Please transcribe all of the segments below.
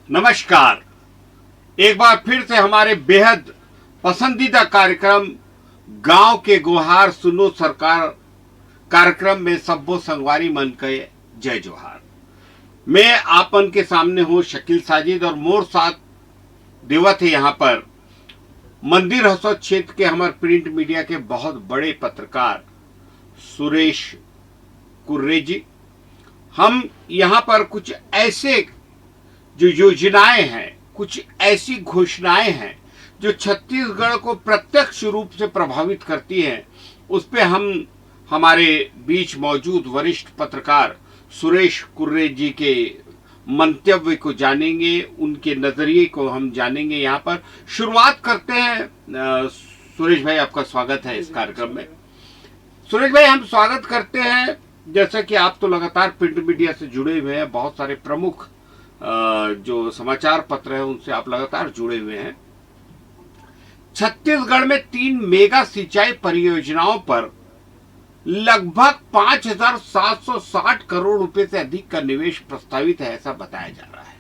नमस्कार। एक बार फिर से हमारे बेहद पसंदीदा कार्यक्रम गांव के गुहार सुनो सरकार कार्यक्रम में सब्बो संगवारी मन के जय जोहार। मैं आपन के सामने हूँ शकील साजिद और मोर साथ देवत है यहाँ पर मंदिर हसौद क्षेत्र के हमारे प्रिंट मीडिया के बहुत बड़े पत्रकार सुरेश कुर्रे जी। हम यहाँ पर कुछ ऐसे जो योजनाएं हैं, कुछ ऐसी घोषणाएं हैं जो छत्तीसगढ़ को प्रत्यक्ष रूप से प्रभावित करती हैं, उस पे हम हमारे बीच मौजूद वरिष्ठ पत्रकार सुरेश कुर्रे जी के मंतव्य को जानेंगे, उनके नजरिए को हम जानेंगे। यहाँ पर शुरुआत करते हैं। सुरेश भाई, आपका स्वागत है इस कार्यक्रम में। सुरेश भाई, हम स्वागत करते हैं, जैसा कि आप तो लगातार प्रिंट मीडिया से जुड़े हुए हैं, बहुत सारे प्रमुख जो समाचार पत्र हैं उनसे आप लगातार जुड़े हुए हैं। छत्तीसगढ़ में 3 मेगा सिंचाई परियोजनाओं पर लगभग 5,760 करोड़ रुपए से अधिक का निवेश प्रस्तावित है, ऐसा बताया जा रहा है।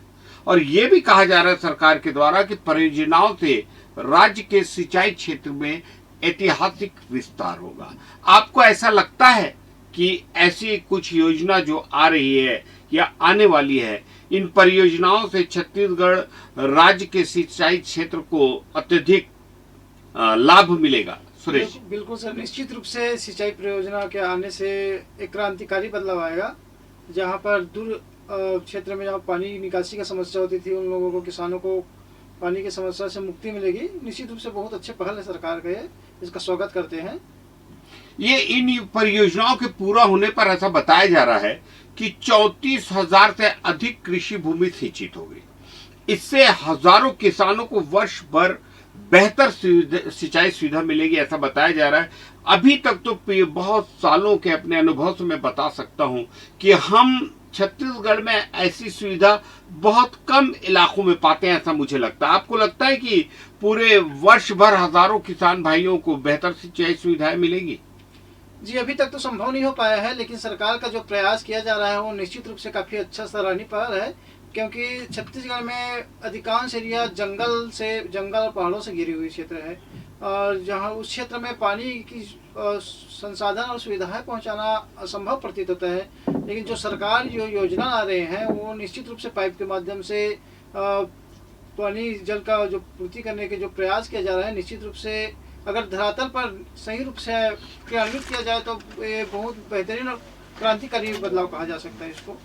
और यह भी कहा जा रहा है सरकार के द्वारा कि परियोजनाओं से राज्य के सिंचाई क्षेत्र में ऐतिहासिक विस्तार होगा। आपको ऐसा लगता है कि ऐसी कुछ योजना जो आ रही है या आने वाली है, इन परियोजनाओं से छत्तीसगढ़ राज्य के सिंचाई क्षेत्र को अत्यधिक लाभ मिलेगा? सुरेश। बिल्कुल सर, निश्चित रूप से सिंचाई परियोजना के आने से एक क्रांतिकारी बदलाव आएगा। जहां पर दूर क्षेत्र में जहां पानी निकासी की समस्या होती थी, उन लोगों को, किसानों को पानी की समस्या से मुक्ति मिलेगी। निश्चित रूप से बहुत अच्छे पहल है सरकार के, इसका स्वागत करते हैं। ये इन परियोजनाओं के पूरा होने पर ऐसा बताया जा रहा है कि 34,000 से अधिक कृषि भूमि सिंचित होगी। इससे हजारों किसानों को वर्ष भर बेहतर सिंचाई सुविधा मिलेगी, ऐसा बताया जा रहा है। अभी तक तो बहुत सालों के अपने अनुभव से मैं बता सकता हूं कि हम छत्तीसगढ़ में ऐसी सुविधा बहुत कम इलाकों में पाते हैं, ऐसा मुझे लगता है। आपको लगता है कि पूरे वर्ष भर हजारों किसान भाइयों को बेहतर सिंचाई सुविधाएं मिलेगी? जी, अभी तक तो संभव नहीं हो पाया है, लेकिन सरकार का जो प्रयास किया जा रहा है वो निश्चित रूप से काफी अच्छा सराहनीय पहल है। क्योंकि छत्तीसगढ़ में अधिकांश एरिया जंगल और पहाड़ों से घिरी हुई क्षेत्र है, और जहां उस क्षेत्र में पानी की संसाधन और सुविधाएं पहुंचाना असंभव प्रतीत होता है। लेकिन जो सरकार जो योजना ला रहे हैं वो निश्चित रूप से पाइप के माध्यम से पानी जल का जो पूर्ति करने के जो प्रयास किया जा रहा है, निश्चित रूप से अगर धरातल पर सही रूप से क्रियान्वित किया जाए तो ये बहुत बेहतरीन और क्रांतिकारी बदलाव कहा जा सकता है इसको।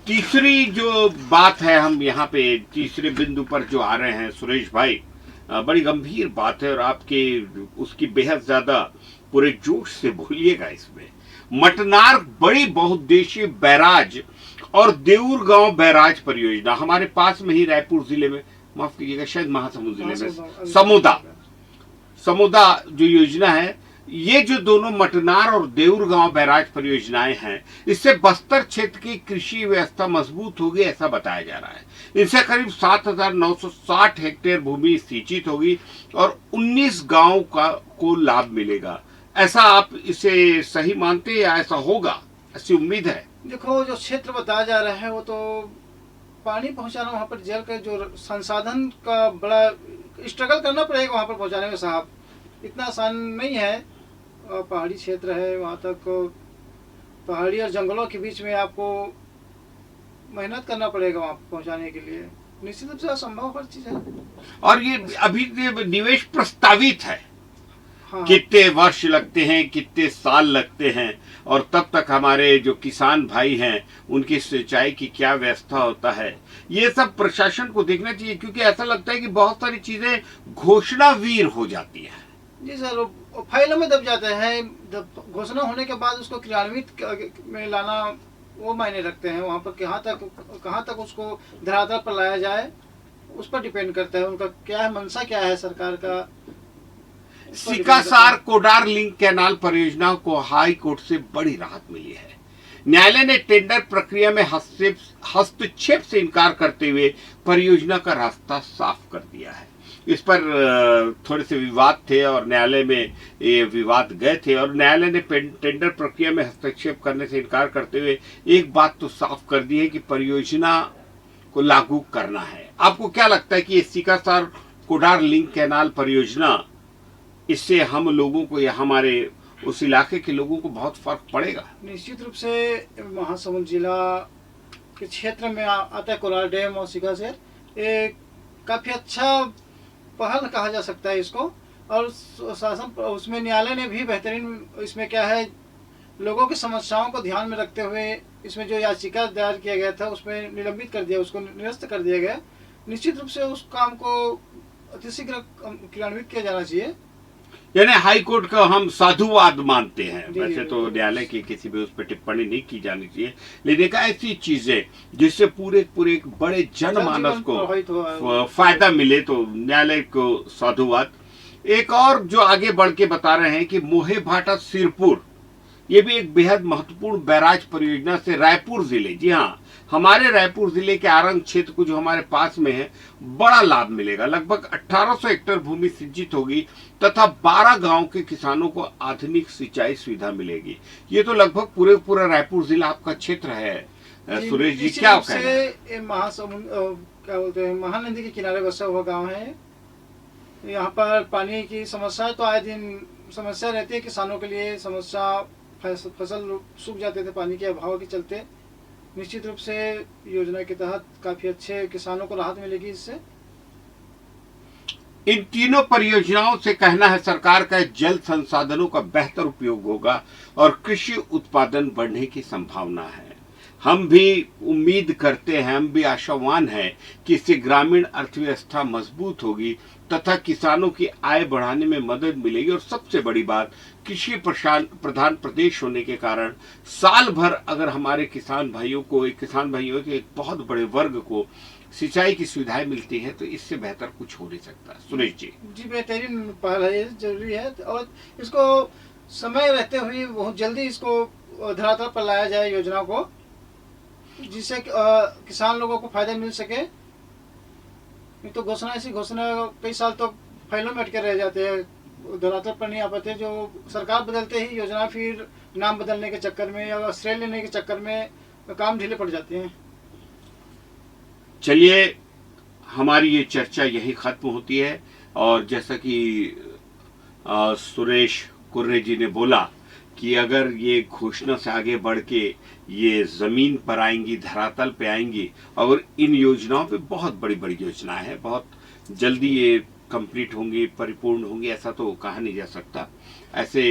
तीसरी जो बात है, हम यहाँ पे तीसरे बिंदु पर जो आ रहे हैं सुरेश भाई, बड़ी गंभीर बात है और आपके उसकी बेहद ज्यादा पूरे जोश से बोलिएगा इसमें। मटनार बड़ी बहुउद्देशीय बैराज और देऊर गांव बैराज परियोजना हमारे पास में ही रायपुर जिले में, माफ कीजिएगा शायद महासमुंद जिले में समोदा जो योजना है, ये जो दोनों मटनार और देऊर गांव बैराज परियोजनाएं हैं, इससे बस्तर क्षेत्र की कृषि व्यवस्था मजबूत होगी, ऐसा बताया जा रहा है। इनसे करीब 7,960 हेक्टेयर भूमि सिंचित होगी और 19 गांव को लाभ मिलेगा। ऐसा आप इसे सही मानते हैं या ऐसा होगा, ऐसी उम्मीद है? देखो, जो क्षेत्र बताया जा रहा है वो तो पानी पहुंचाना, वहाँ पर जल का जो संसाधन का बड़ा स्ट्रगल करना पड़ेगा वहाँ पर पहुंचाने में साहब, इतना आसान नहीं है। पहाड़ी क्षेत्र है, वहाँ तक पहाड़ी और जंगलों के बीच में आपको मेहनत करना पड़ेगा वहाँ पहुंचाने के लिए। निश्चित रूप से असंभव हर चीज है। और ये अभी निवेश प्रस्तावित है। हाँ। कितने वर्ष लगते हैं, कितने साल लगते हैं, और तब तक हमारे जो किसान भाई हैं उनकी सिंचाई की क्या व्यवस्था होता है, ये सब प्रशासन को देखना चाहिए। क्योंकि ऐसा लगता है कि बहुत सारी चीजें घोषणावीर हो जाती हैं। जी सर, फाइलों में दब जाते हैं। घोषणा होने के बाद उसको क्रियान्वित में लाना वो मायने रखते हैं। वहाँ पर कहाँ तक उसको धरातल पर लाया जाए, उस पर डिपेंड करता है उनका क्या है, मंशा क्या है सरकार का। सिकासार कोडार लिंक कैनाल परियोजना को हाई कोर्ट से बड़ी राहत मिली है। न्यायालय ने टेंडर प्रक्रिया में हस्तक्षेप से इनकार करते हुए परियोजना का रास्ता साफ कर दिया है। इस पर थोड़े से विवाद थे और न्यायालय में ये विवाद गए थे और न्यायालय ने टेंडर प्रक्रिया में हस्तक्षेप करने से इनकार करते हुए एक बात तो साफ कर दी है कि परियोजना को लागू करना है। आपको क्या लगता है कि ये सीकासार कोडार लिंक कैनाल परियोजना, इससे हम लोगों को या हमारे उस इलाके के लोगों को बहुत फर्क पड़ेगा? निश्चित रूप से महासमुंद जिला के क्षेत्र में आता है कोलार डैम और सिकासेर, ये काफ़ी अच्छा पहल कहा जा सकता है इसको। और शासन उसमें न्यायालय ने भी बेहतरीन, इसमें क्या है, लोगों की समस्याओं को ध्यान में रखते हुए इसमें जो याचिका दायर किया गया था उसमें निलंबित कर दिया, उसको निरस्त कर दिया गया। निश्चित रूप से उस काम को अतिशीघ्र क्रियान्वित किया जाना चाहिए। यानी हाई कोर्ट का हम साधुवाद मानते हैं। जी, वैसे जी, तो जी। न्यायालय की किसी भी उस पर टिप्पणी नहीं की जानी चाहिए, लेकिन एक ऐसी चीज है जिससे पूरे एक बड़े जनमानस को प्रभावित हुआ है। फायदा मिले, तो न्यायालय को साधुवाद। एक और जो आगे बढ़ के बता रहे हैं कि मोहे भाटा सिरपुर, ये भी एक बेहद महत्वपूर्ण बैराज परियोजना से रायपुर जिले, जी हाँ, हमारे रायपुर जिले के आरंग क्षेत्र को जो हमारे पास में है, बड़ा लाभ मिलेगा। लगभग 1800 हेक्टेयर भूमि सिंचित होगी तथा 12 गांव के किसानों को आधुनिक सिंचाई सुविधा मिलेगी। ये तो लगभग पूरा रायपुर जिला आपका क्षेत्र है। सुरेश जी, क्या कहना है? ये महासमुंद क्या बोलते हैं, महानदी के किनारे बसा हुआ गांव है। यहाँ पर पानी की समस्या तो आए दिन समस्या रहती है किसानों के लिए। समस्या, फसल सूख जाते थे पानी के अभाव के चलते। निश्चित रूप से योजना के तहत काफी अच्छे किसानों को राहत मिलेगी इससे। इन तीनों परियोजनाओं से कहना है सरकार का जल संसाधनों का बेहतर उपयोग होगा और कृषि उत्पादन बढ़ने की संभावना है। हम भी उम्मीद करते हैं, हम भी आशावान हैं कि इससे ग्रामीण अर्थव्यवस्था मजबूत होगी तथा किसानों की आय बढ़ाने में मदद मिलेगी। और सबसे बड़ी बात, कृषि प्रधान प्रदेश होने के कारण साल भर अगर हमारे किसान भाइयों के एक बहुत बड़े वर्ग को सिंचाई की सुविधाएं मिलती है तो इससे बेहतर कुछ हो नहीं सकता। सुरेश जी। जी, बेहतरीन पहल है, ये जरूरी है और इसको समय रहते हुए बहुत जल्दी इसको धरातल पर लाया जाए योजना को, जिससे किसान लोगों को फायदा मिल सके। नहीं तो ऐसी घोषणा कई साल तो फाइलों में अटके रह जाते हैं, धरातल पर नहीं आ पाते। जो सरकार बदलते ही योजना फिर नाम बदलने के चक्कर में या श्रेय लेने के चक्कर में काम ढीले पड़ जाते हैं। चलिए, हमारी ये चर्चा यही खत्म होती है। और जैसा कि सुरेश कुर्रे जी ने बोला कि अगर ये घोषणा से आगे बढ़ के ये जमीन पर आएंगी, धरातल पे आएंगी, और इन योजनाओं पे बहुत बड़ी बड़ी योजनाएं हैं, बहुत जल्दी ये कंप्लीट होंगी, परिपूर्ण होंगी, ऐसा तो कहा नहीं जा सकता। ऐसे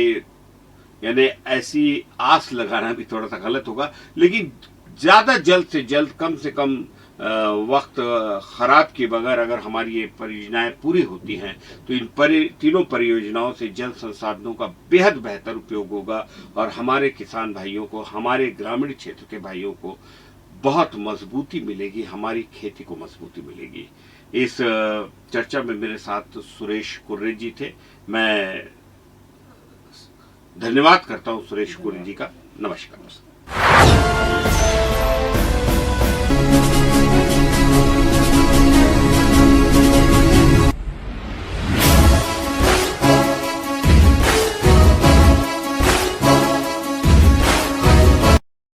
यानी ऐसी आस लगाना भी थोड़ा सा गलत होगा, लेकिन ज्यादा जल्द से जल्द, कम से कम वक्त खराब किए बगैर अगर हमारी ये परियोजनाएं पूरी होती हैं तो इन तीनों परियोजनाओं से जल संसाधनों का बेहद बेहतर उपयोग होगा और हमारे किसान भाइयों को, हमारे ग्रामीण क्षेत्र के भाइयों को बहुत मजबूती मिलेगी, हमारी खेती को मजबूती मिलेगी। इस चर्चा में मेरे साथ सुरेश कुर्रे जी थे। मैं धन्यवाद करता हूं सुरेश कुर्रे जी का। नमस्कार।